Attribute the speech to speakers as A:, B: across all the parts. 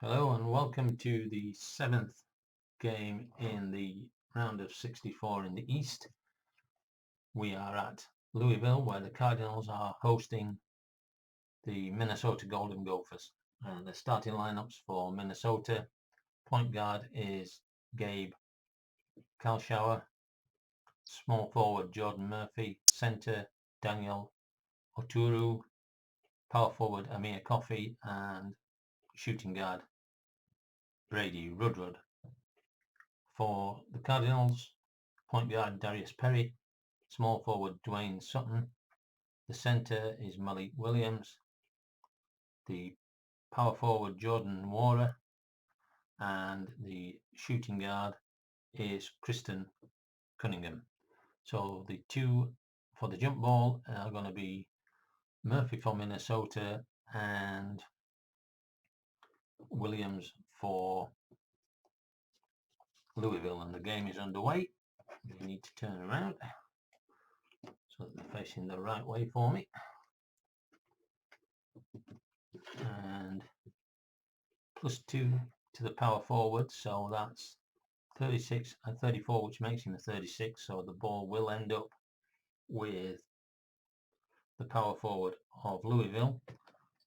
A: Hello and welcome to the seventh game in the round of 64 in the East. We are at Louisville where the Cardinals are hosting the Minnesota Gophers. And the starting lineups for Minnesota: point guard is Gabe Kalschauer, small forward Jordan Murphy, center Daniel Oturu, power forward Amir Coffey, and shooting guard Brady Rudrud. For the Cardinals, point guard Darius Perry, small forward Dwayne Sutton, the centre is Malik Williams, the power forward Jordan Nwora, and the shooting guard is Kristen Cunningham. So the two for the jump ball are going to be Murphy for Minnesota and Williams for Louisville, and the game is underway. We need to turn around so that they're facing the right way for me. And +2 to the power forward, so that's 36 and 34, which makes him a 36. So the ball will end up with the power forward of Louisville,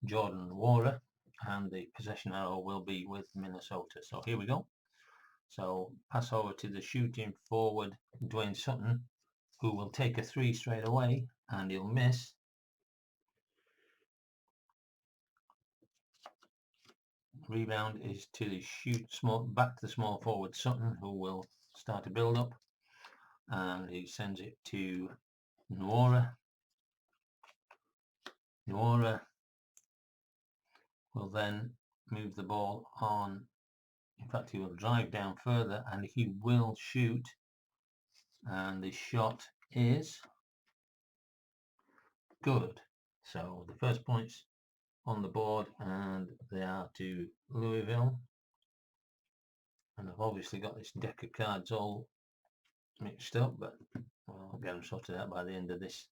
A: Jordan Nwora, and the possession arrow will be with Minnesota. So here we go. So pass over to the shooting forward, Dwayne Sutton, who will take a three straight away, and he'll miss. Rebound is to the back to the small forward Sutton, who will start a build up, and he sends it to Nwora. Nwora will then move the ball on. In fact, he will drive down further and he will shoot, and the shot is good. So the first points on the board, and they are to Louisville. And I've obviously got this deck of cards all mixed up, but I'll get them sorted out by the end of this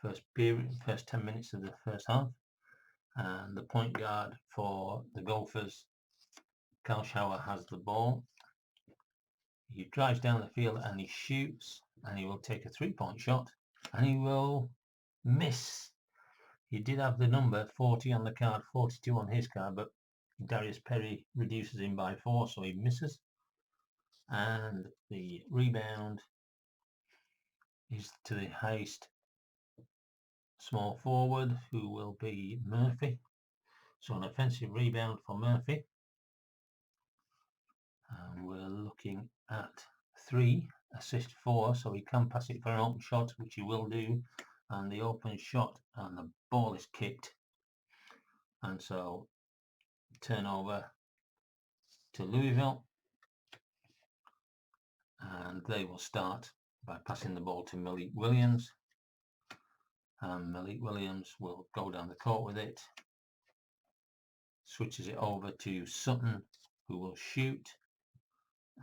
A: first 10 minutes of the first half. And the point guard for the Gophers, Kalschauer, has the ball. He drives down the field and he shoots, and he will take a three-point shot, and he will miss. He did have the number 40 on the card, 42 on his card, but Darius Perry reduces him by 4, so he misses. And the rebound is to the highest small forward, who will be Murphy. So an offensive rebound for Murphy. And we're looking at 3, assist 4, so he can pass it for an open shot, which he will do. And the open shot, and the ball is kicked. And so turnover to Louisville. And they will start by passing the ball to Malik Williams. And Malik Williams will go down the court with it. Switches it over to Sutton, who will shoot.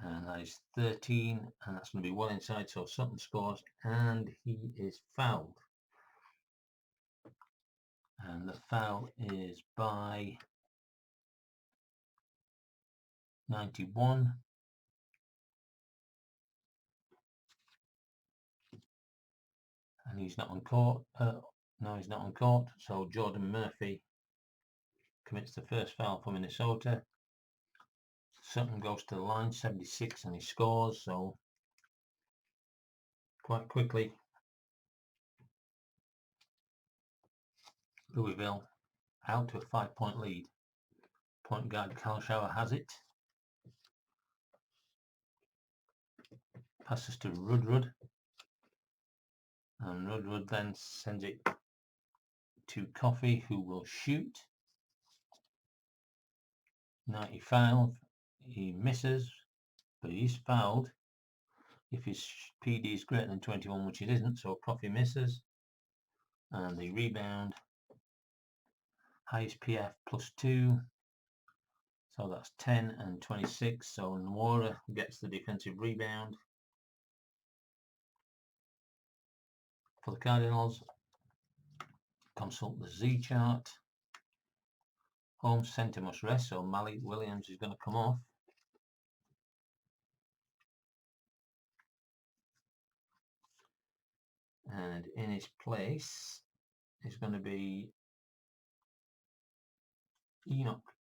A: And that is 13, and that's going to be well inside, so Sutton scores, and he is fouled. And the foul is by 91. And he's not on court. No, he's not on court. So Jordan Murphy commits the first foul for Minnesota. Sutton goes to the line, 76, and he scores. So quite quickly, Louisville out to a 5-point lead. Point guard Kalschauer has it. Passes to Rudrud. And Rudrud then sends it to Coffey, who will shoot. 95. He misses, but he's fouled if his PD is greater than 21, which it isn't, so Coffey misses. And the rebound, highest PF +2, so that's 10 and 26. So Nwora gets the defensive rebound for the Cardinals. Consult the Z chart. Home centre must rest, so Malik Williams is going to come off. And in his place is going to be Enoch.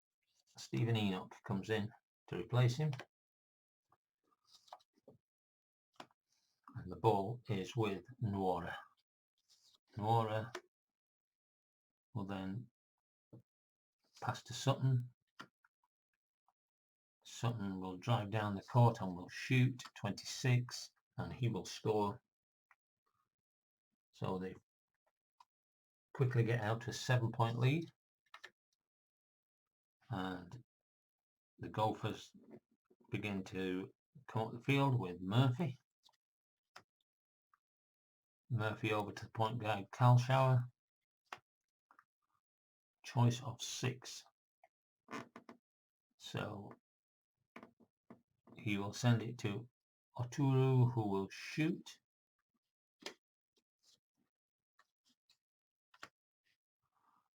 A: Stephen Enoch comes in to replace him. And the ball is with Nwora. Nwora will then pass to Sutton. Sutton will drive down the court and will shoot 26, and he will score. So they quickly get out to a 7-point lead. And the Gophers begin to come up the field with Murphy. Murphy over to the point guard Kalshauer. Choice of 6. So he will send it to Oturu, who will shoot.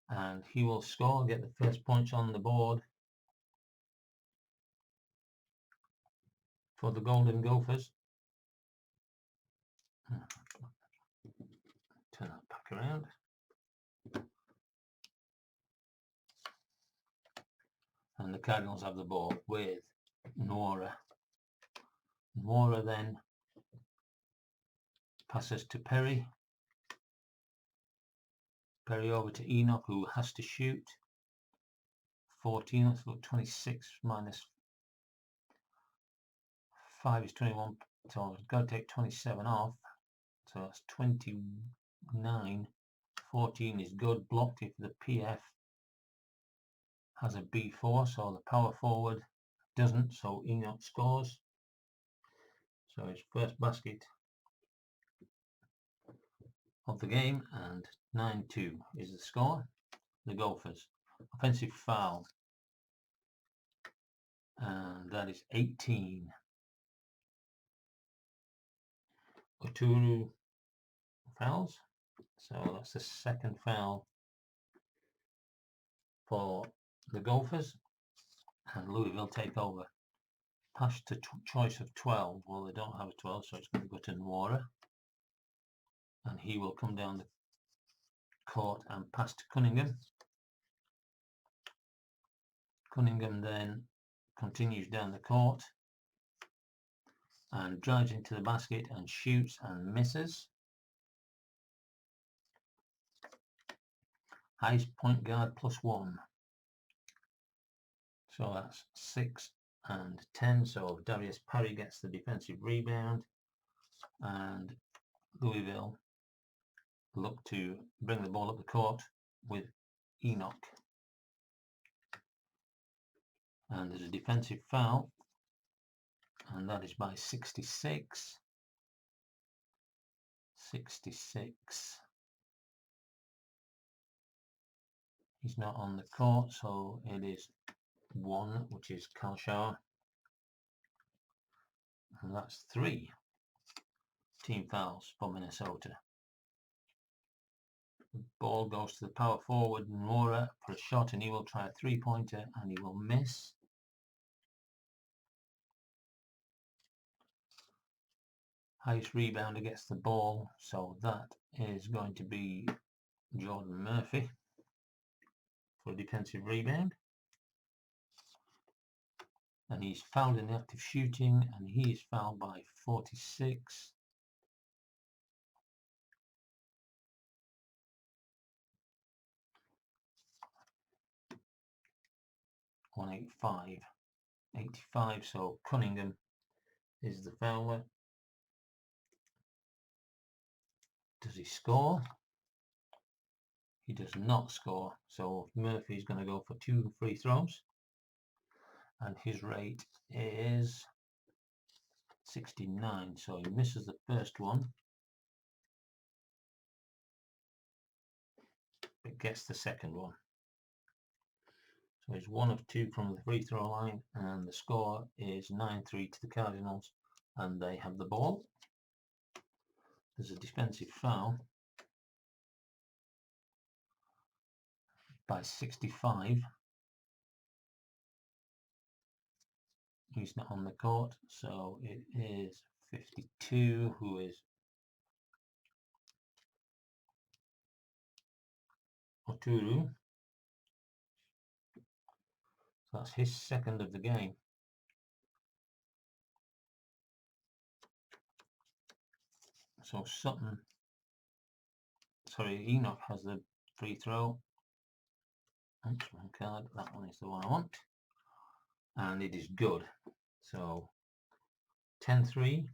A: And he will score, get the first points on the board for the Golden Gophers. Turn that back around. And the Cardinals have the ball with Nwora. Nwora then passes to Perry. Perry over to Enoch, who has to shoot. 14, let's look, 26 minus 5 is 21, so I've got to take 27 off. So that's 29. 14 is good, blocked if the PF has a B4, so the power forward doesn't, so Enoch scores. So his first basket of the game, and 9-2 is the score. The Gophers. Offensive foul, and that is 18. Oturu fouls, so that's the second foul for the Gophers, and Louisville take over. Pass to choice of 12. Well, they don't have a 12, so it's going to go to Nwora, and he will come down the court and pass to Cunningham. Cunningham then continues down the court and drives into the basket and shoots and misses. Highest point guard +1. So that's 6 and 10. So Darius Perry gets the defensive rebound, and Louisville look to bring the ball up the court with Enoch. And there's a defensive foul, and that is by 66. 66. He's not on the court, so it is 1, which is Kalshauer. And that's 3 team fouls for Minnesota. The ball goes to the power forward, Nwora, for a shot, and he will try a 3-pointer, and he will miss. Highest rebounder gets the ball, so that is going to be Jordan Murphy for a defensive rebound. And he's fouled in the active shooting, and he is fouled by 46. On 85, so Cunningham is the fouler. Does he score? He does not score, so Murphy's going to go for 2 free throws, and his rate is 69, so he misses the first one but gets the second one. So he's 1 of 2 from the free throw line, and the score is 9-3 to the Cardinals, and they have the ball. There's a defensive foul by 65, He's not on the court, so it is 52 who is Oturu. So that's his second of the game. So Enoch has the free throw. Oops, wrong card. That one is the one I want. And it is good. So 10-3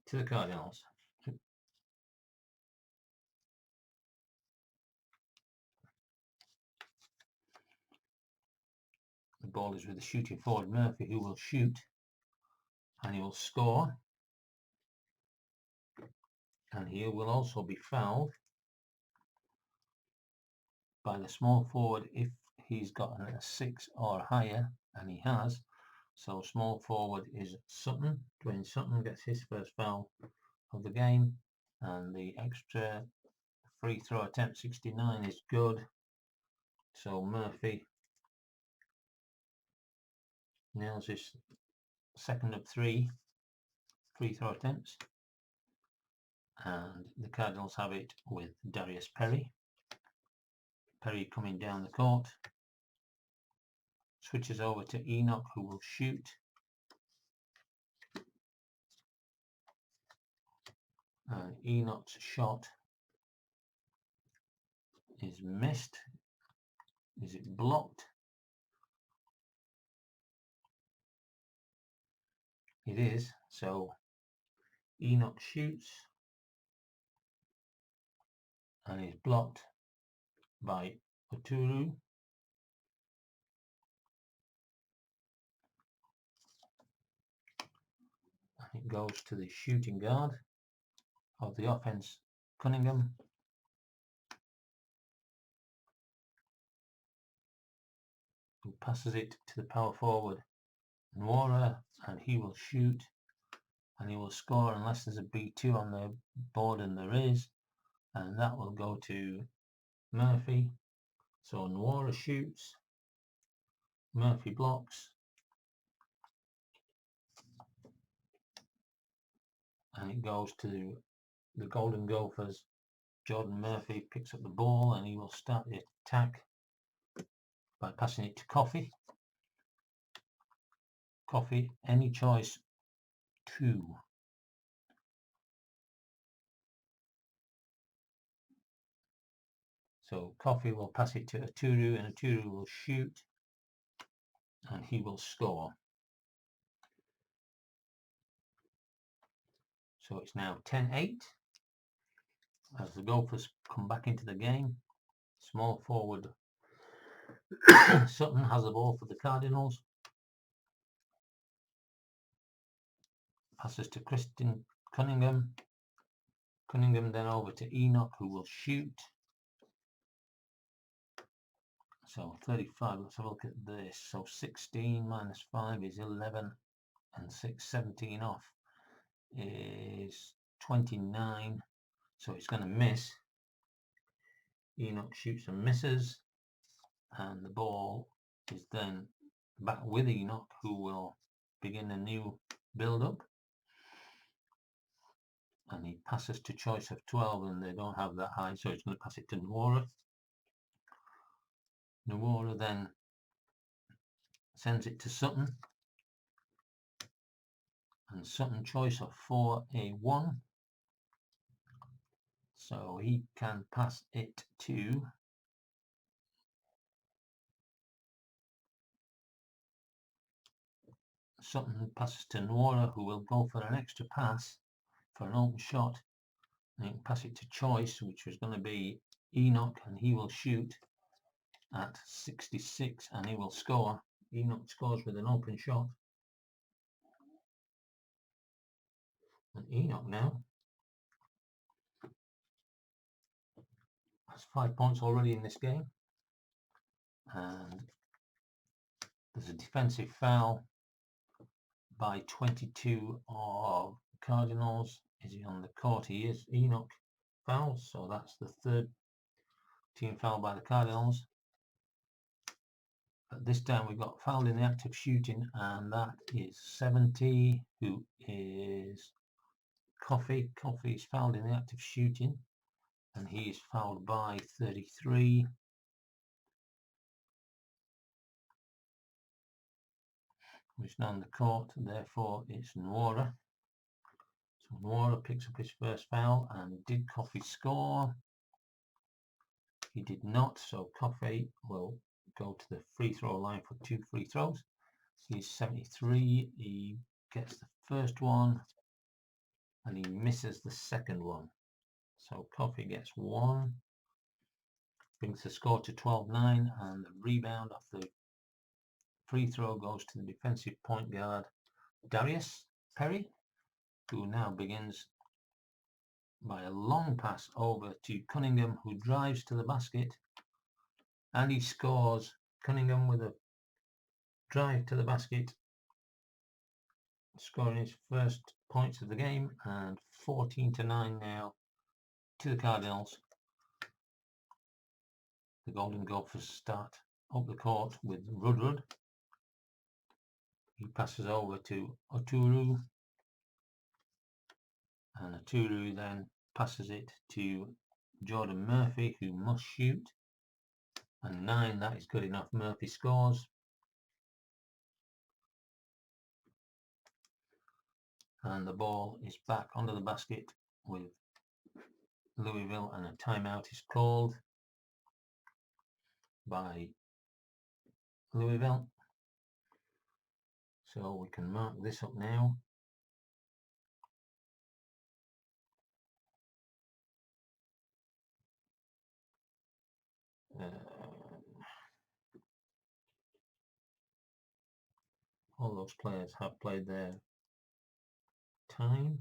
A: to the Cardinals. The ball is with the shooting forward Murphy, who will shoot and he will score. And he will also be fouled by the small forward if he's got a 6 or higher, and he has. So small forward is Sutton. Dwayne Sutton gets his first foul of the game, and the extra free throw attempt 69 is good. So Murphy nails his second of 3 free throw attempts, and the Cardinals have it with Darius Perry. Perry coming down the court, switches over to Enoch, who will shoot. And Enoch's shot is missed. Is it blocked? It is. So Enoch shoots and is blocked by Oturu. It goes to the shooting guard of the offense, Cunningham. Who passes it to the power forward, Nwora, and he will shoot and he will score unless there's a B2 on the board, and there is, and that will go to Murphy. So Nwora shoots, Murphy blocks, and it goes to the Golden Gophers. Jordan Murphy picks up the ball and he will start the attack by passing it to Coffey. Coffey, any choice 2. So Coffey will pass it to Oturu, and Oturu will shoot and he will score. So it's now 10-8 as the Gophers come back into the game. Small forward Sutton has the ball for the Cardinals. Passes to Kristen Cunningham. Cunningham then over to Enoch, who will shoot. So 35, let's have a look at this. So 16 minus 5 is 11, and 6, 17 off is 29. So it's going to miss. Enoch shoots and misses, and the ball is then back with Enoch, who will begin a new build-up. And he passes to choice of 12, and they don't have that high, so he's going to pass it to Nwora. Nwora then sends it to Sutton, and Sutton choice of 4A1, so he can pass it to Sutton. Passes to Nwora, who will go for an extra pass for an open shot, and he can pass it to choice, which was going to be Enoch, and he will shoot at 66 and he will score. Enoch scores with an open shot, and Enoch now has 5 points already in this game, and there's a defensive foul by 22 of Cardinals. Is he on the court? He is. Enoch fouls, so that's the third team foul by the Cardinals. But this time we got fouled in the act of shooting, and that is 70, who is Coffee. Coffee is fouled in the act of shooting, and he is fouled by 33. Which now on the court, therefore it's Nwora. So Nwora picks up his first foul, and did Coffee score? He did not, so Coffee will go to the free throw line for 2 free throws. He's 73, he gets the first one, and he misses the second one. So Coffee gets 1, brings the score to 12-9, and the rebound off the free throw goes to the defensive point guard, Darius Perry, who now begins by a long pass over to Cunningham, who drives to the basket, and he scores. Cunningham with a drive to the basket, scoring his first points of the game, and 14-9 now to the Cardinals. The Golden Gophers start up the court with Rudrud. He passes over to Oturu, and Oturu then passes it to Jordan Murphy, who must shoot, and 9, that is good enough. Murphy scores, and the ball is back under the basket with Louisville, and a timeout is called by Louisville. So we can mark this up now. All those players have played their time.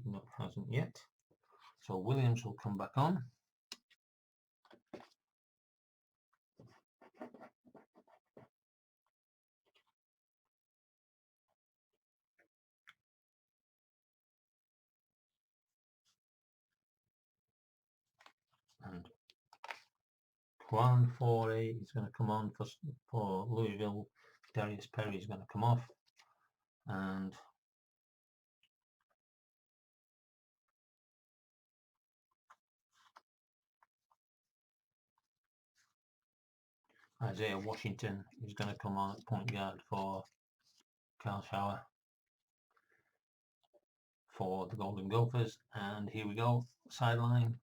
A: No, hasn't yet. So Williams will come back on. And Juan Foray is going to come on for Louisville. Darius Perry is going to come off. And Isaiah Washington is going to come on at point guard for Carl Schauer for the Golden Gophers. And here we go, sideline,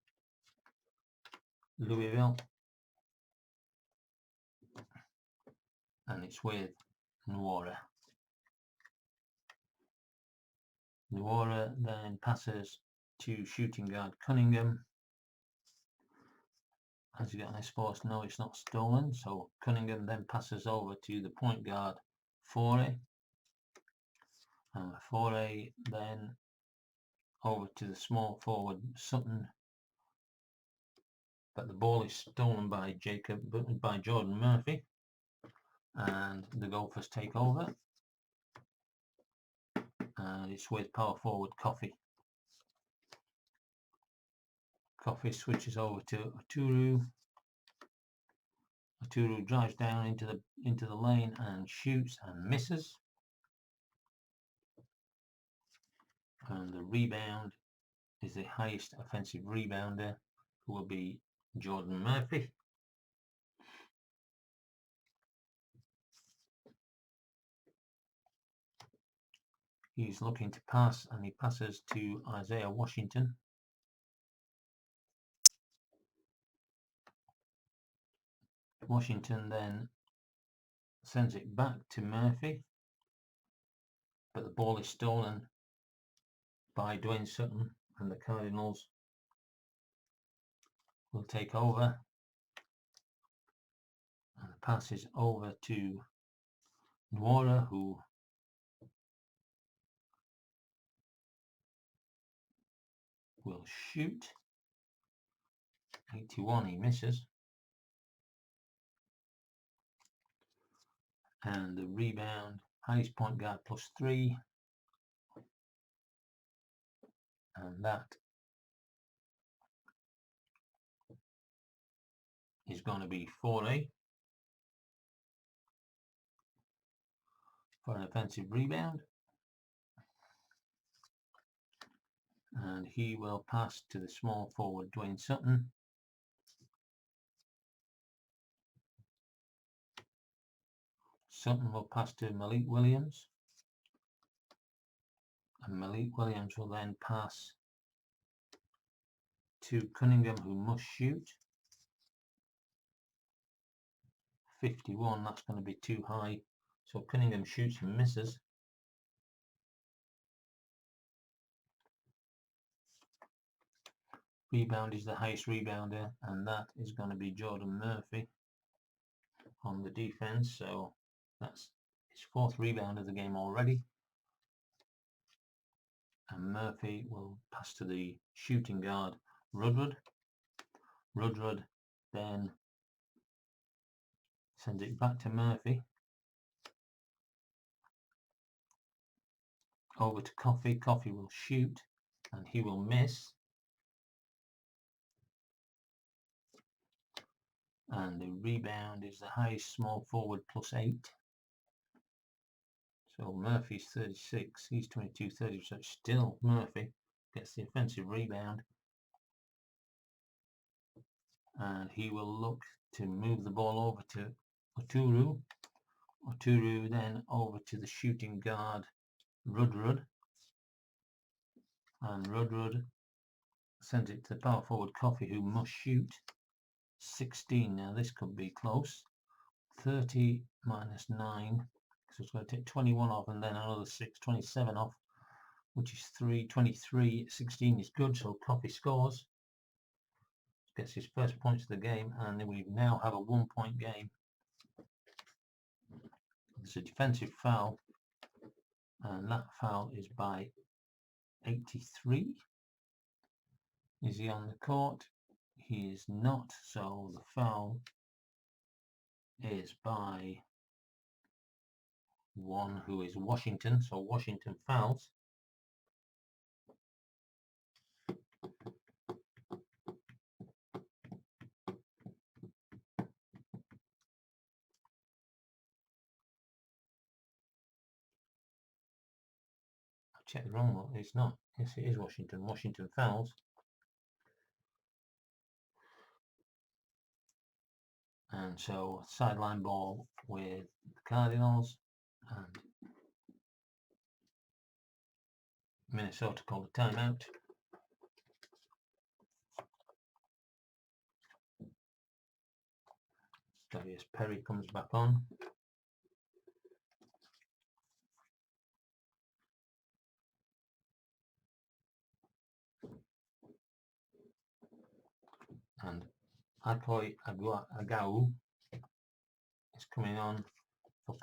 A: Louisville. And it's with Nwora. Nwora then passes to shooting guard Cunningham. Has he got an exposed? No, it's not stolen. So Cunningham then passes over to the point guard Foray. And Foray then over to the small forward Sutton. But the ball is stolen by Jordan Murphy. And the Gophers take over. And it's with power forward Coffee. Coffee switches over to Oturu. Oturu drives down into the lane and shoots and misses. And the rebound is the highest offensive rebounder, who will be Jordan Murphy. He's looking to pass, and he passes to Isaiah Washington. Washington then sends it back to Murphy, but the ball is stolen by Dwayne Sutton, and the Cardinals will take over. And the pass is over to Nwora, who will shoot. 81, he misses. And the rebound, highest point guard +3. And that is going to be Foray. for an offensive rebound. And he will pass to the small forward Dwayne Sutton. Sutton will pass to Malik Williams. And Malik Williams will then pass to Cunningham, who must shoot. 51, that's going to be too high. So Cunningham shoots and misses. Rebound is the highest rebounder, and that is going to be Jordan Murphy on the defense. So that's his 4th rebound of the game already. And Murphy will pass to the shooting guard Rudrud. Rudrud then sends it back to Murphy. Over to Coffey. Coffey will shoot and he will miss. And the rebound is the highest small forward +8. So Murphy's 36, he's 22, 30, so still Murphy gets the offensive rebound. And he will look to move the ball over to Oturu. Oturu then over to the shooting guard Rudrud. And Rudrud sends it to the power forward Coffey, who must shoot. 16, now this could be close. 30 minus 9, so it's going to take 21 off and then another 6, 27 off, which is 3, 23, 16 is good, so Coffey scores. Gets his first points of the game, and then we now have a 1-point game. There's a defensive foul, and that foul is by 83. Is he on the court? He is not, so the foul is by one who is Washington, so Washington fouls. I checked the wrong one, it's not. Yes, it is Washington. Washington fouls. And so sideline ball with the Cardinals, and Minnesota called a timeout. Darius Perry comes back on. And Akoi Agau is coming on for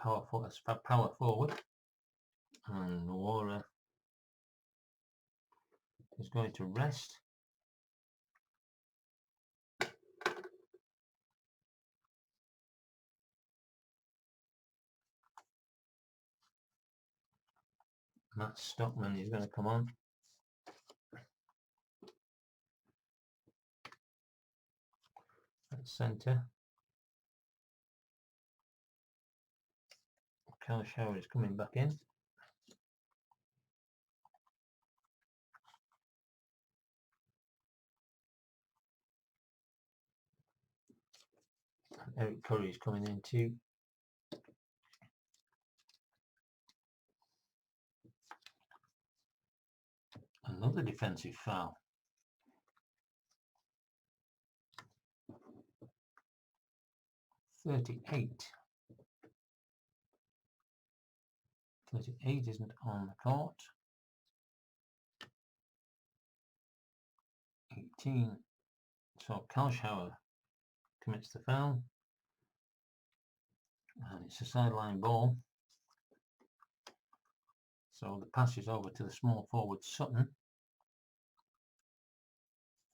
A: power forward. And Nwora is going to rest. Matt Stockman is going to come on. At centre. Kyle Shower is coming back in. Eric Curry is coming in too. Another defensive foul. .38 isn't on the court. 18. So Kalshauer commits the foul. And it's a sideline ball. So the pass is over to the small forward Sutton,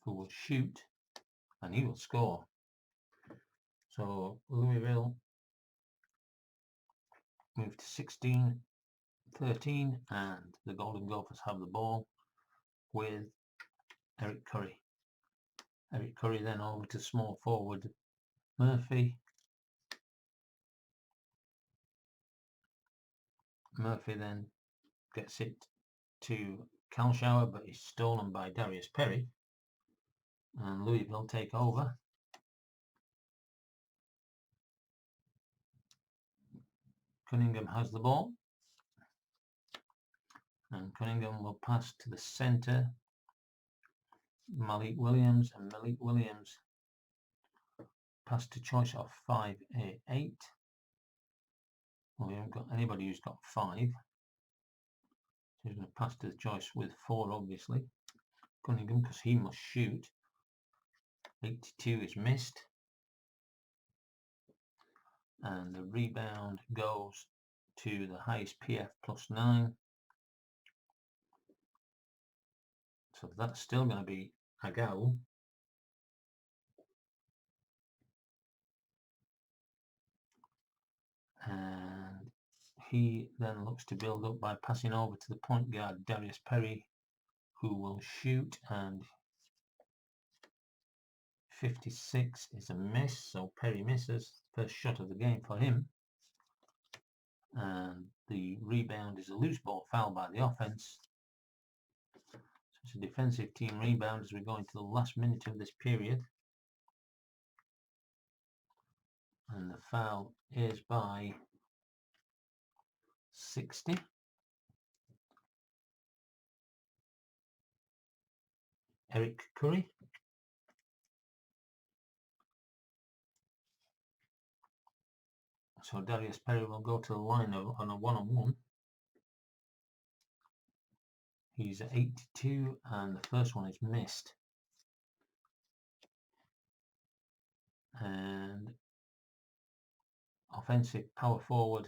A: who will shoot and he will score. So Louisville move to 16-13 and the Golden Gophers have the ball with Eric Curry. Eric Curry then over to small forward Murphy. Murphy then gets it to Kalshower, but is stolen by Darius Perry, and Louisville take over. Cunningham has the ball, and Cunningham will pass to the centre, Malik Williams, and Malik Williams pass to choice of 5-8. Well, we haven't got anybody who's got 5. So he's going to pass to the choice with 4, obviously. Cunningham, because he must shoot. 82 is missed. And the rebound goes to the highest PF +9. So that's still going to be Agau. And he then looks to build up by passing over to the point guard Darius Perry, who will shoot, and 56 is a miss, so Perry misses. First shot of the game for him. And the rebound is a loose ball foul by the offense. So it's a defensive team rebound as we go into the last minute of this period. And the foul is by 60. Eric Curry. So Darius Perry will go to the line on a one-on-one. He's at 82 and the first one is missed. And offensive power forward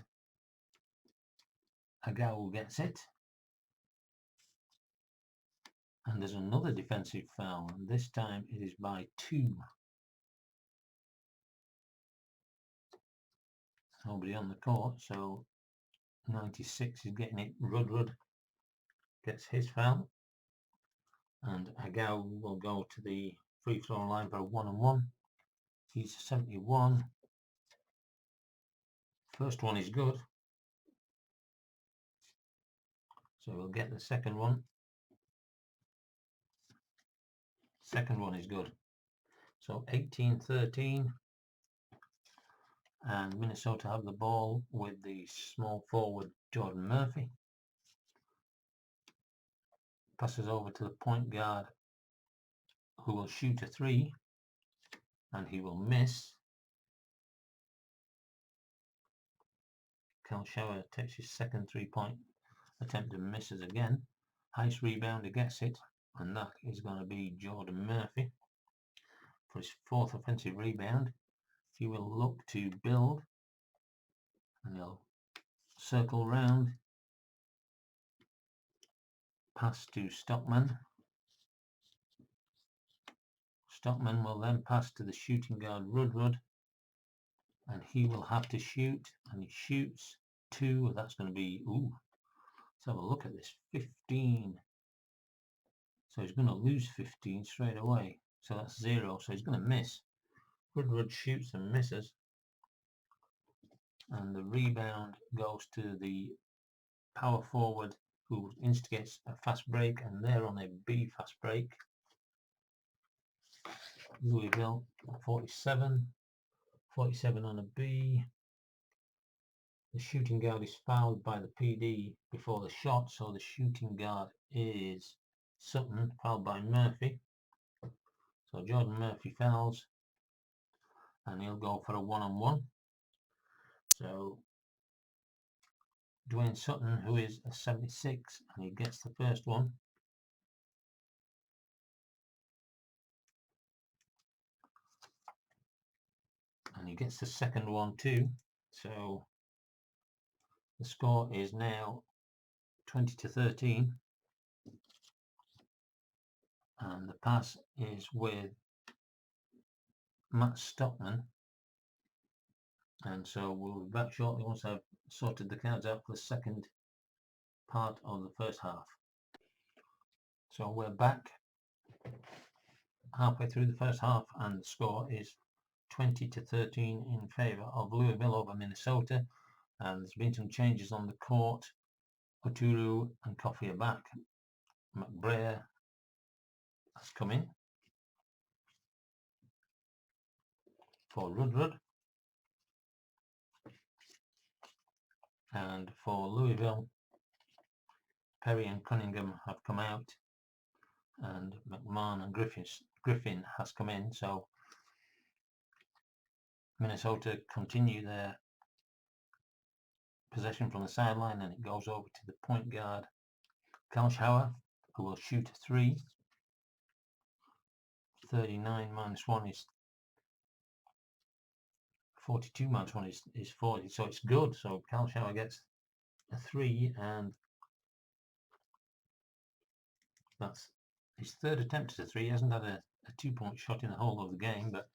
A: Agau gets it. And there's another defensive foul, and this time it is by 2. Nobody on the court, so 96 is getting it. Rudrud gets his foul, and Agau will go to the free throw line for a one-on-one. He's 71. First one is good, so we'll get the second one. Second one is good. So 18-13, and Minnesota have the ball with the small forward Jordan Murphy. Passes over to the point guard, who will shoot a 3, and he will miss. Kalshower takes his second 3-point attempt and misses again. Highest rebounder gets it, and that is going to be Jordan Murphy for his 4th offensive rebound. He will look to build, and he'll circle round, pass to Stockman. Stockman will then pass to the shooting guard Rudrud, and he will have to shoot, and he shoots 2. That's going to be, let's have a look at this, 15. So he's going to lose 15 straight away. So that's 0. So he's going to miss. Rudrud shoots and misses. And the rebound goes to the power forward who instigates a fast break, and they're on a B fast break. Louisville 47 on a B. The shooting guard is fouled by the PD before the shot, so the shooting guard is Sutton, fouled by Murphy. So Jordan Murphy fouls, and he'll go for a one-on-one. So Dwayne Sutton, who is a 76, and he gets the first one. And he gets the second one too. So the score is now 20-13. And the pass is with Matt Stockman. And so we'll be back shortly once I've sorted the cards out for the second part of the first half. So we're back halfway through the first half, and the score is 20-13 in favour of Louisville over Minnesota. And there's been some changes on the court. Oturu and Coffey are back. McBrayer has come in for Rudrud. And for Louisville, Perry and Cunningham have come out, and McMahon and Griffin has come in. So Minnesota continue their possession from the sideline, and it goes over to the point guard, Kalschauer, who will shoot a three. 39 minus 1 is 42 minus 1 is 40, so it's good. So Kalschauer gets a 3, and that's his third attempt at a 3. He hasn't had a 2-point shot in the whole of the game, but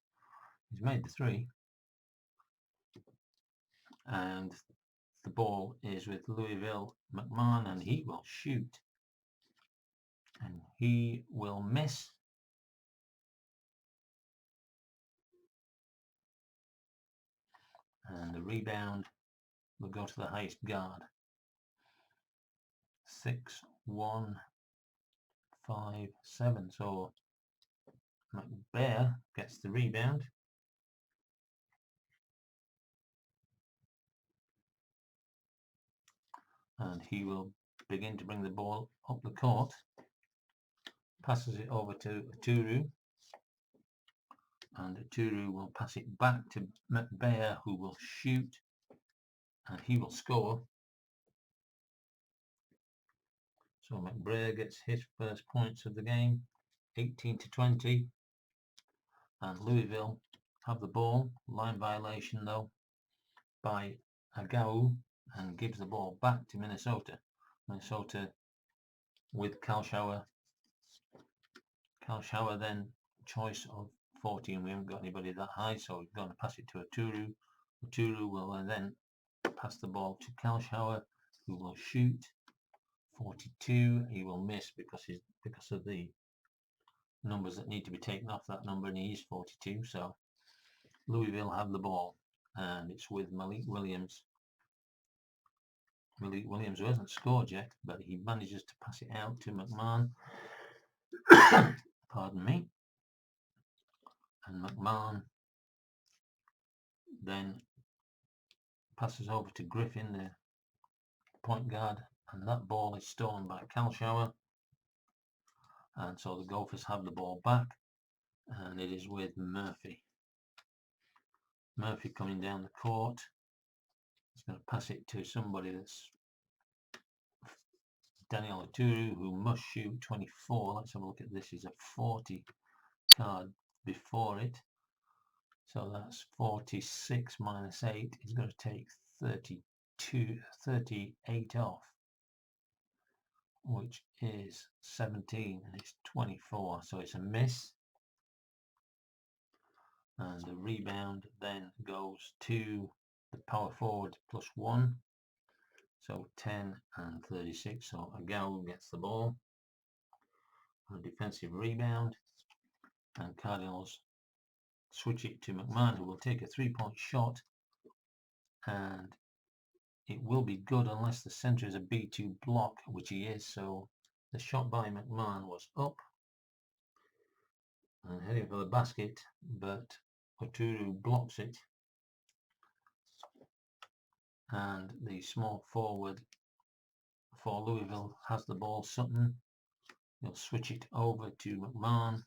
A: he's made the 3. And the ball is with Louisville. McMahon, and he will shoot, and he will miss. And the rebound will go to the highest guard. 6, 1, 5, 7. So McBair gets the rebound. And he will begin to bring the ball up the court. Passes it over to Oturu. And Oturu will pass it back to McBair, who will shoot. And he will score. So McBrayer gets his first points of the game, 18-20. And Louisville have the ball. Line violation though by Agau, and gives the ball back to Minnesota. Minnesota with Kalschauer. Kalschauer then choice of 14. We haven't got anybody that high, so we're going to pass it to Oturu. Oturu will then pass the ball to Kalschauer, who will shoot 42. He will miss because of the numbers that need to be taken off that number, and he is 42. So Louisville have the ball, and it's with Malik Williams. Malik Williams, who hasn't scored yet, but he manages to pass it out to McMahon. Pardon me. And McMahon then passes over to Griffin, the point guard, and that ball is stolen by Kalschauer. And so the Gophers have the ball back, and it is with Murphy. Murphy coming down the court. He's going to pass it to somebody that's Daniel Oturu, who must shoot 24. Let's have a look at this. He's a 40 card before it. So that's 46 minus 8. He's going to take 38 off, which is 17, and it's 24. So it's a miss. And the rebound then goes to the power forward plus 1. So 10 and 36. So Agau gets the ball. A defensive rebound. And Cardinals switch it to McMahon, who will take a 3-point shot. And it will be good unless the center is a B2 block, which he is. So the shot by McMahon was up and heading for the basket, but Oturu blocks it. And the small forward for Louisville has the ball, Sutton. He'll switch it over to McMahon.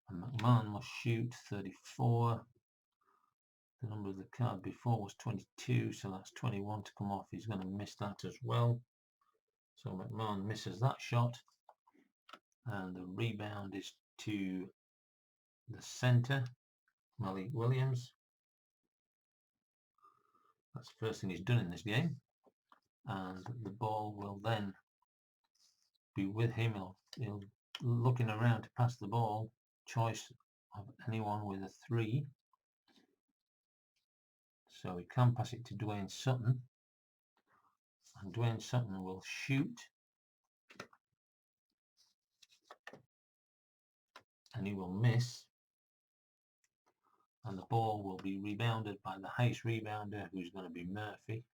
A: And McMahon must shoot 34. The number of the card before was 22, so that's 21 to come off. He's going to miss that as well. So McMahon misses that shot. And the rebound is to the center, Malik Williams. That's the first thing he's done in this game. And the ball will then be with him. He'll looking around to pass the ball. Choice of anyone with a 3. So he can pass it to Dwayne Sutton. And Dwayne Sutton will shoot. And he will miss. and the ball will be rebounded by the highest rebounder, who's going to be Murphy.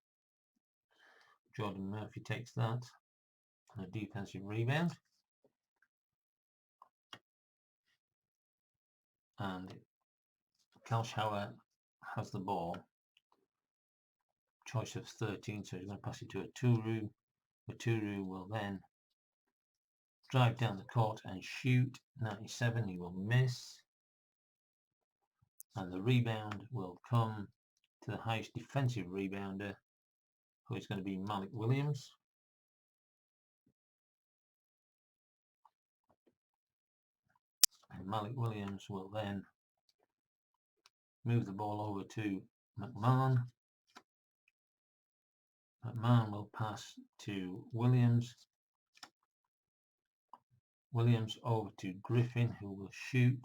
A: Jordan Murphy takes that on a defensive rebound, and Kalshauer has the ball, choice of 13, so he's going to pass it to Aturu. Aturu will then drive down the court and shoot. 97, he will miss, and the rebound will come to the highest defensive rebounder, who is going to be Malik Williams. And Malik Williams will then move the ball over to McMahon. McMahon will pass to Williams. Williams over to Griffin, who will shoot,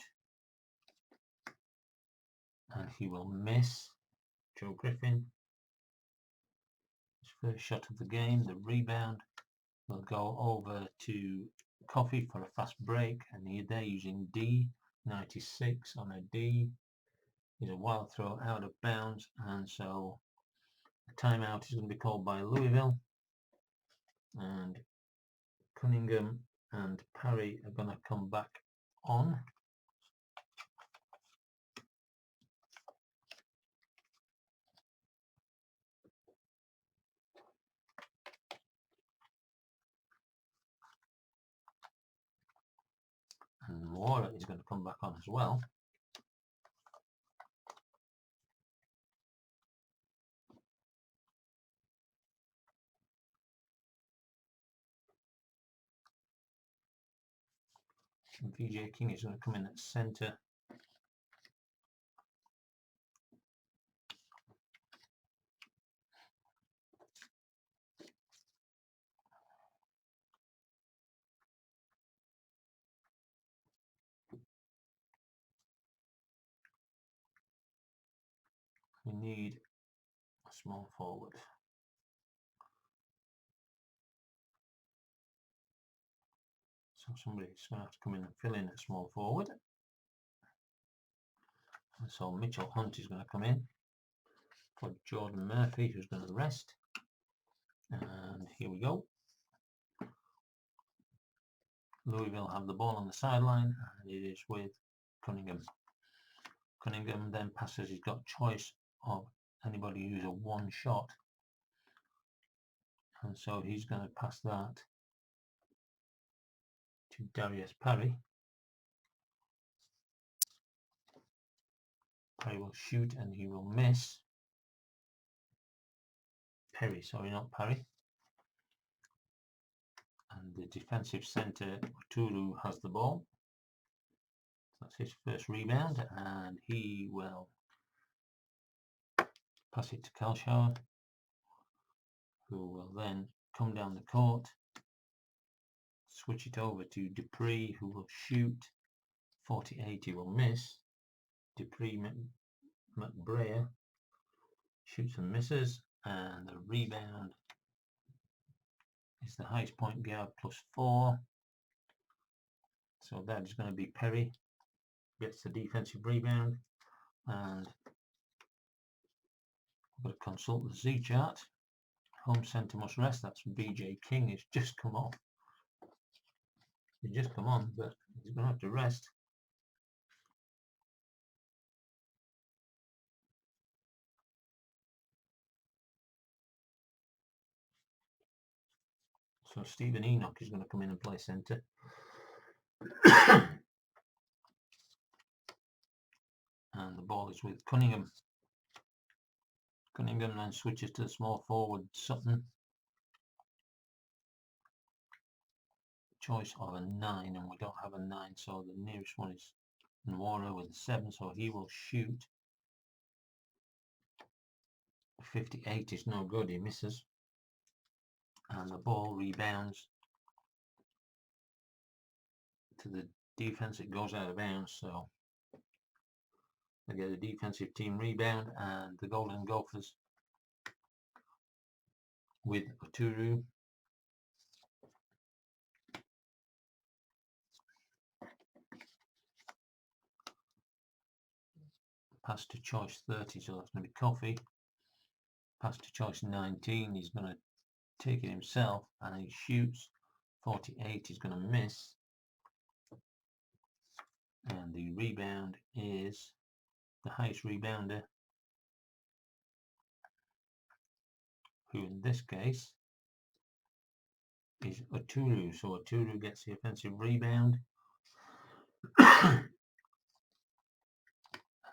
A: and he will miss. Joe Griffin, his first shot of the game. The rebound will go over to Coffee for a fast break, and they're using D. 96 on a D. Is a wild throw out of bounds, and so a timeout is going to be called by Louisville, and Cunningham and Parry are going to come back on. And Mora is going to come back on as well. And VJ King is going to come in at centre. We need a small forward. So somebody's going to have to come in and fill in at small forward. And so Mitchell Hunt is going to come in for Jordan Murphy, who's going to rest. And here we go. Louisville have the ball on the sideline, and it is with Cunningham. Cunningham then passes. He's got choice of anybody who's a one shot, and so he's going to pass that to Darius Parry. Parry will shoot and he will miss. Perry, sorry, not Parry. And the defensive centre, Tulu, has the ball. That's his first rebound, and he will pass it to Kalshauer, who will then come down the court, switch it over to Dupree, who will shoot. 48, he will miss. Dupree McBrayer shoots and misses, and the rebound is the highest point guard +4. So that is going to be Perry. Gets the defensive rebound, and I've got to consult the Z chart. Home centre must rest. That's BJ King. It's just come off. He's just come on, but he's going to have to rest. So Stephen Enoch is going to come in and play centre. And the ball is with Cunningham. Cunningham then switches to the small forward Sutton. Choice of a 9, and we don't have a 9, so the nearest one is Nwora with a 7, so he will shoot. 58 is no good, he misses. And the ball rebounds to the defense. It goes out of bounds, so they get a defensive team rebound, and the Golden Gophers with Aturu. pass to choice 30, so that's going to be Coffee. Pass to choice 19, he's going to take it himself, and he shoots. 48, he's going to miss. And the rebound is the highest rebounder, who in this case is Oturu. So Oturu gets the offensive rebound.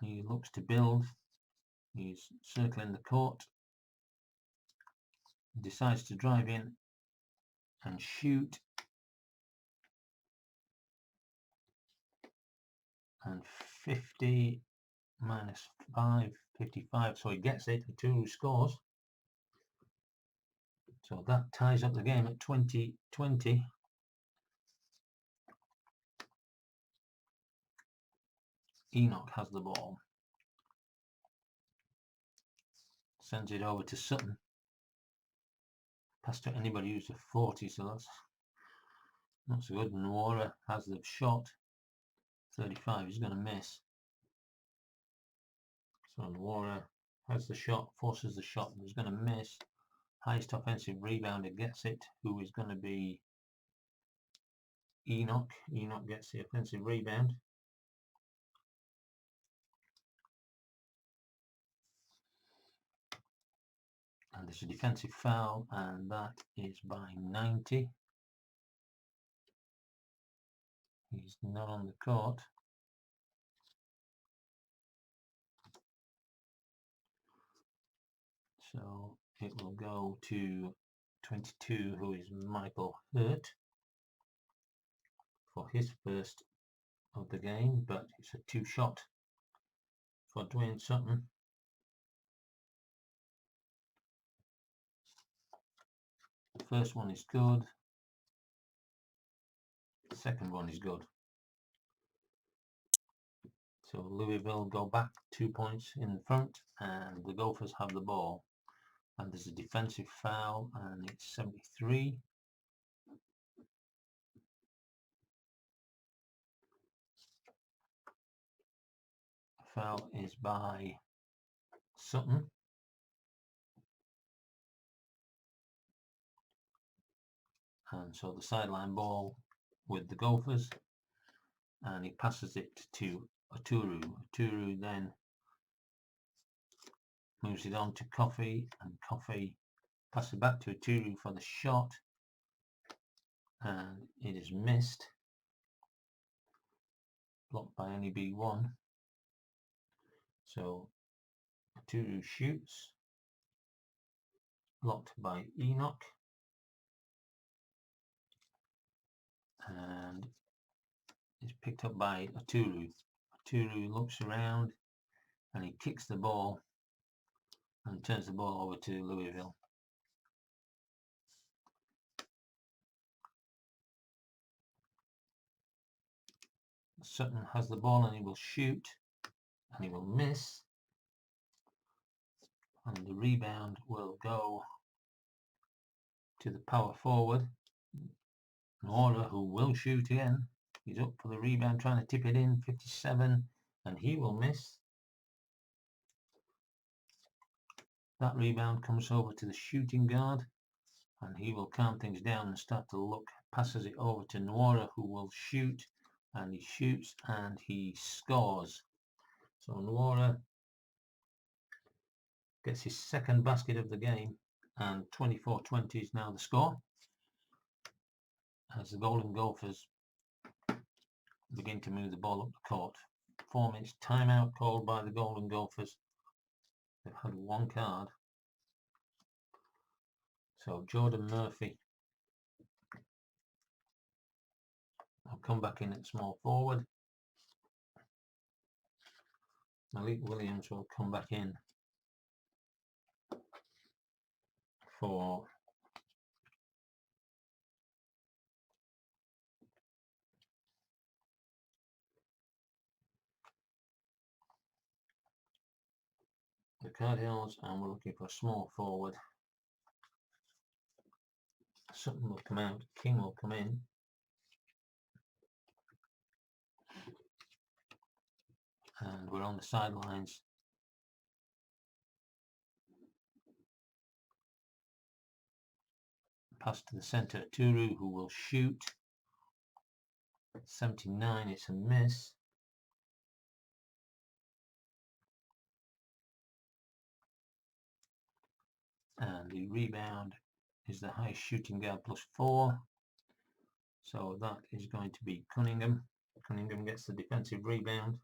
A: He looks to build. He's circling the court. Decides to drive in and shoot. And 50 minus 5, 55. So he gets it. Oturu scores. So that ties up the game at 20-20. Enoch has the ball. Sends it over to Sutton. Pass to anybody who's a 40, so that's not so good. Nwora has the shot. 35, he's going to miss. So Nwora has the shot, forces the shot, and he's going to miss. Highest offensive rebounder gets it, who is going to be Enoch. Enoch gets the offensive rebound. And there's a defensive foul, and that is by 90. He's not on the court. So it will go to 22, who is Michael Hurt, for his first of the game, but it's a 2-shot for Dwayne Sutton. The first one is good. The second one is good. So Louisville go back 2 points in front, and the Gophers have the ball. And there's a defensive foul, and it's 73. The foul is by Sutton. And so the sideline ball with the Gophers, and he passes it to Oturu. Oturu then moves it on to Coffee, and Coffee passes it back to Oturu for the shot, and it is missed. Blocked by any B1. So Oturu shoots. Blocked by Enoch. And is picked up by Oturu. Oturu looks around and he kicks the ball and turns the ball over to Louisville. Sutton has the ball and he will shoot and he will miss, and the rebound will go to the power forward Nwora, who will shoot again. He's up for the rebound, trying to tip it in. 57, and he will miss. That rebound comes over to the shooting guard, and he will calm things down and start to look. Passes it over to Nwora, who will shoot, and he shoots and he scores. So Nwora gets his second basket of the game, and 24-20 is now the score, as the Golden Gophers begin to move the ball up the court. 4 minutes timeout called by the Golden Gophers. They've had one card. So Jordan Murphy will come back in at small forward. Malik Williams will come back in for the Cardinals, and we're looking for a small forward. Sutton will come out, King will come in. and we're on the sidelines. Pass to the centre, Turu, who will shoot. 79, it's a miss. And the rebound is the highest shooting guard +4. So that is going to be Cunningham. Cunningham gets the defensive rebound.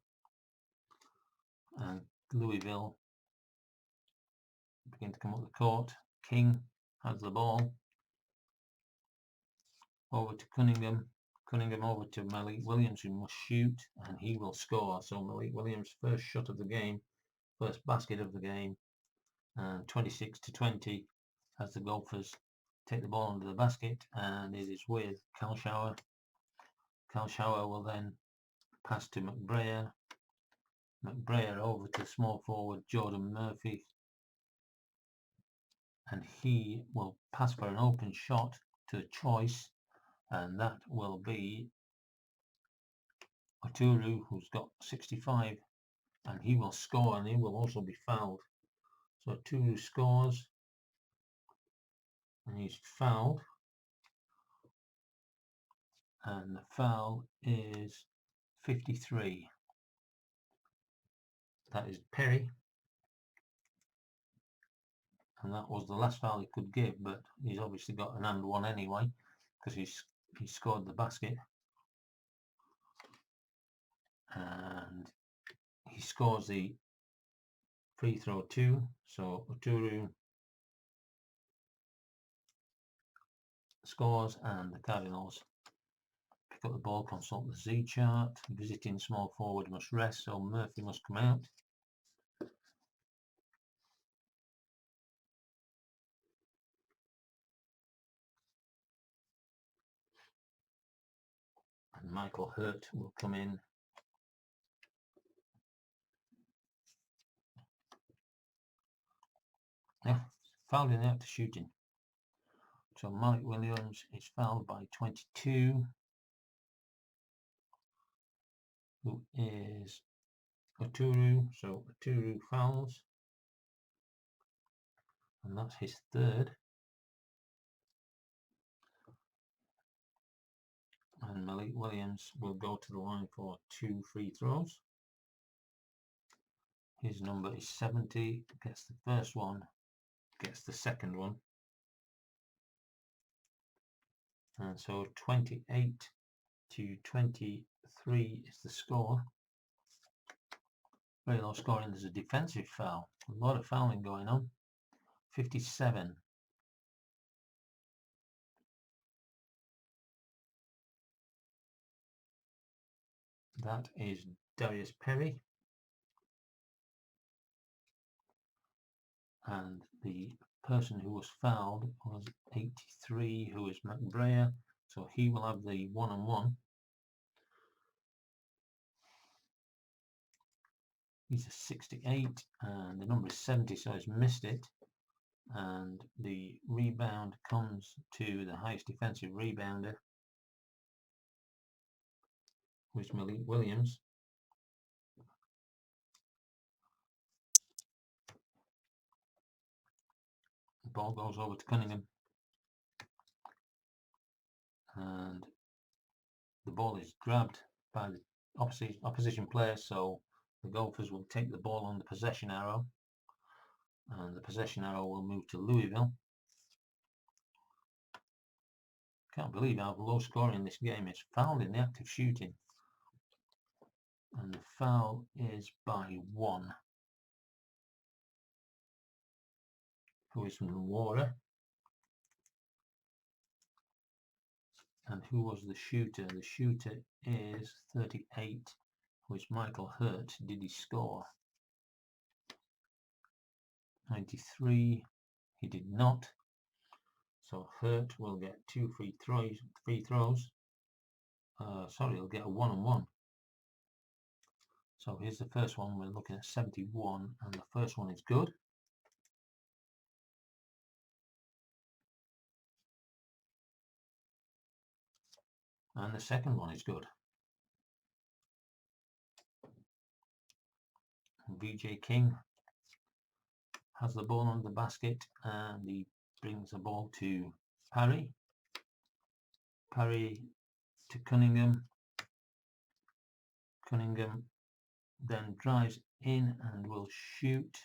A: And Louisville begin to come up the court. King has the ball. Over to Cunningham. Cunningham over to Malik Williams, who must shoot, and he will score. So Malik Williams' first shot of the game, first basket of the game, and 26-20 as the Gophers take the ball under the basket, and it is with Kalshauer. Kalshauer will then pass to McBrayer. McBrayer over to small forward Jordan Murphy, and he will pass for an open shot to Choice, and that will be Oturu, who's got 65, and he will score, and he will also be fouled. So Oturu scores, and he's fouled, and the foul is 53. That is Perry, and that was the last foul he could give, but he's obviously got an and one anyway because he scored the basket, and he scores the free throw too. So Oturu scores, and the Cardinals pick up the ball, consult the Z chart. Visiting small forward must rest, so Murphy must come out. And Michael Hurt will come in. Yeah, fouled in the act of shooting. So Malik Williams is fouled by 22, who is Oturu. So Oturu fouls, and that's his third. And Malik Williams will go to the line for 2 free throws. His number is 70, gets the first one, gets the second one. And so 28-23 is the score. Very low scoring. There's a defensive foul. A lot of fouling going on. 57. That is Darius Perry. And the person who was fouled was 83, who is McBrayer. So he will have the one-on-one. He's a 68, and the number is 70, so he's missed it. And the rebound comes to the highest defensive rebounder, who is Malik Williams. The ball goes over to Cunningham, and the ball is grabbed by the opposition player, so the Gophers will take the ball on the possession arrow, and the possession arrow will move to Louisville. Can't believe how low scoring this game is. Fouled in the act of shooting, and the foul is by 1, who is from Water. And who was the shooter? The shooter is 38, who is Michael Hurt. Did he score? 93, he did not. So Hurt will get 2 free throws. Sorry, he'll get a one-on-one. So here's the first one. We're looking at 71, and the first one is good. And the second one is good. VJ King has the ball under the basket and he brings the ball to Parry. Parry to Cunningham. Cunningham then drives in and will shoot,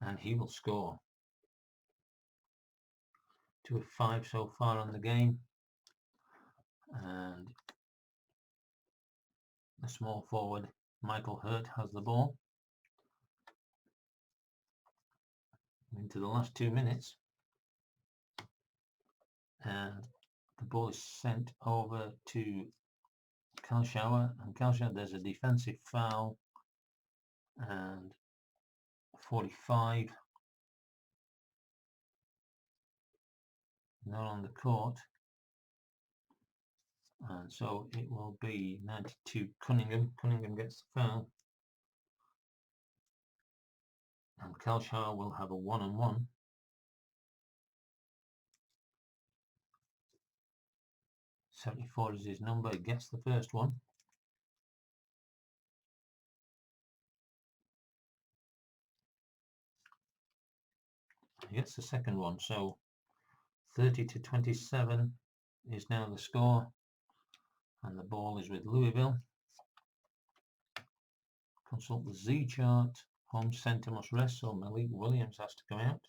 A: and he will score. 2 of 5 so far on the game, and the small forward Michael Hurt has the ball into the last 2 minutes, and the ball is sent over to Kalshauer, and Kalshauer, there's a defensive foul, and 45 not on the court, and so it will be 92 Cunningham. Cunningham gets the foul, and Kalshauer will have a 1-on-1. 74 is his number, he gets the first one. He gets the second one, so 30-27 is now the score, and the ball is with Louisville. Consult the Z chart. Home centre must rest, so Malik Williams has to come out.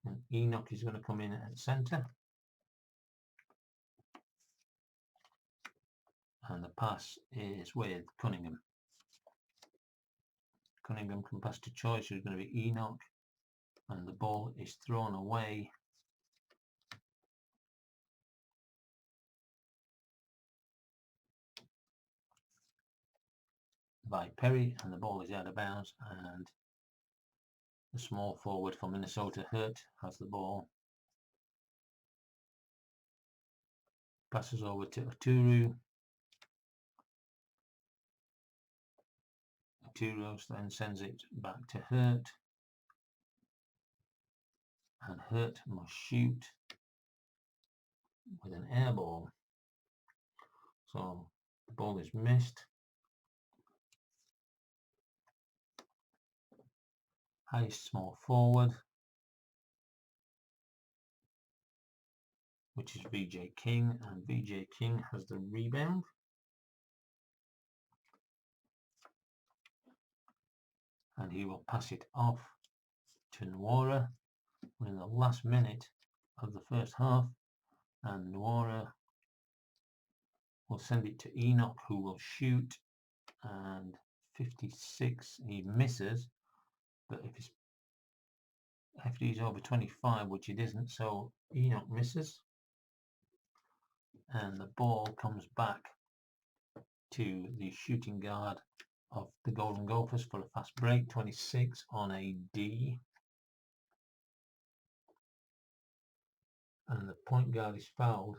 A: And Enoch is going to come in at centre. And the pass is with Cunningham. Cunningham can pass to choice, who's going to be Enoch. And the ball is thrown away by Perry, and the ball is out of bounds, and the small forward for Minnesota, Hurt, has the ball. Passes over to Aturu. Aturu then sends it back to Hurt, and Hurt must shoot with an air ball. So the ball is missed. Highest small forward, which is VJ King, and VJ King has the rebound. And he will pass it off to Nwora. We're in the last minute of the first half, and Nwora will send it to Enoch, who will shoot, and 56 he misses, but if he's over 25, which it isn't, so Enoch misses, and the ball comes back to the shooting guard of the Golden Gophers for a fast break. 26 on a D, and the point guard is fouled,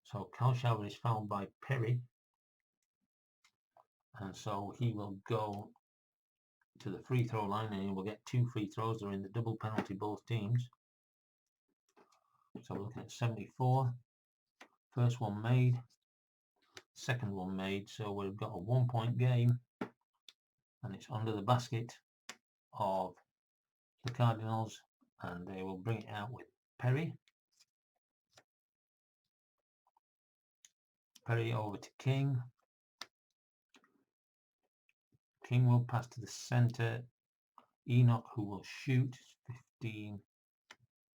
A: so Kalshauer is fouled by Perry, and so he will go to the free throw line, and he will get 2 free throws. They're in the double penalty, both teams. So we're looking at 74. First one made, second one made, so we've got a 1-point game, and it's under the basket of the Cardinals, and they will bring it out with Perry. Perry over to King. King will pass to the center, Enoch, who will shoot 15,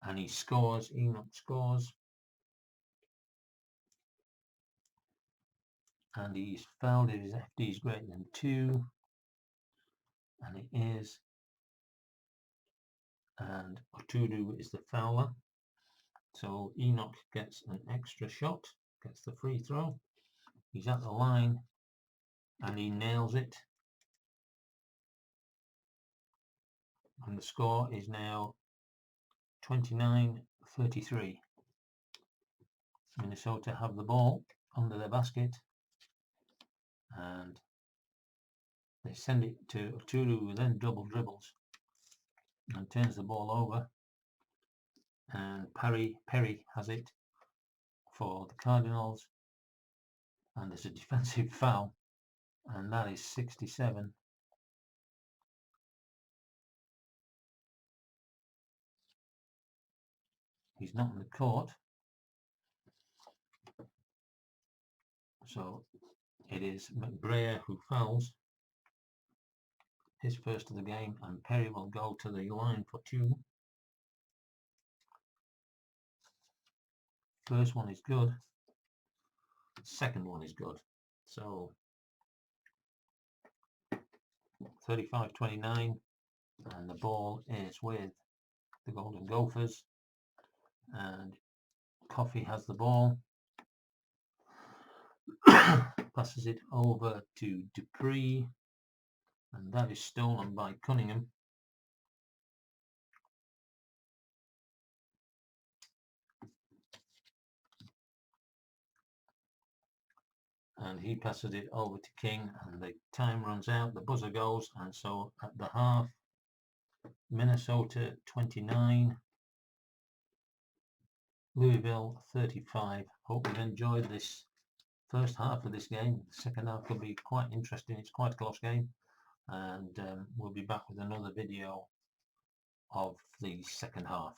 A: and he scores. Enoch scores, and he's fouled if his FD is greater than 2, and it is, and Oturu is the fouler, so Enoch gets an extra shot, gets the free throw. He's at the line and he nails it, and the score is now 29-33. Minnesota have the ball under their basket, and they send it to Oturu, who then double dribbles and turns the ball over, and Perry has it for the Cardinals, and there's a defensive foul, and that is 67. He's not in the court, so it is McBrayer who fouls, his first of the game, and Perry will go to the line for 2. First one is good, second one is good, so 35-29, and the ball is with the Golden Gophers, and Coffey has the ball, passes it over to Dupree, and that is stolen by Cunningham. And he passes it over to King, and the time runs out, the buzzer goes, and so at the half, Minnesota 29, Louisville 35. Hope you've enjoyed this first half of this game. The second half could be quite interesting. It's quite a close game, and we'll be back with another video of the second half.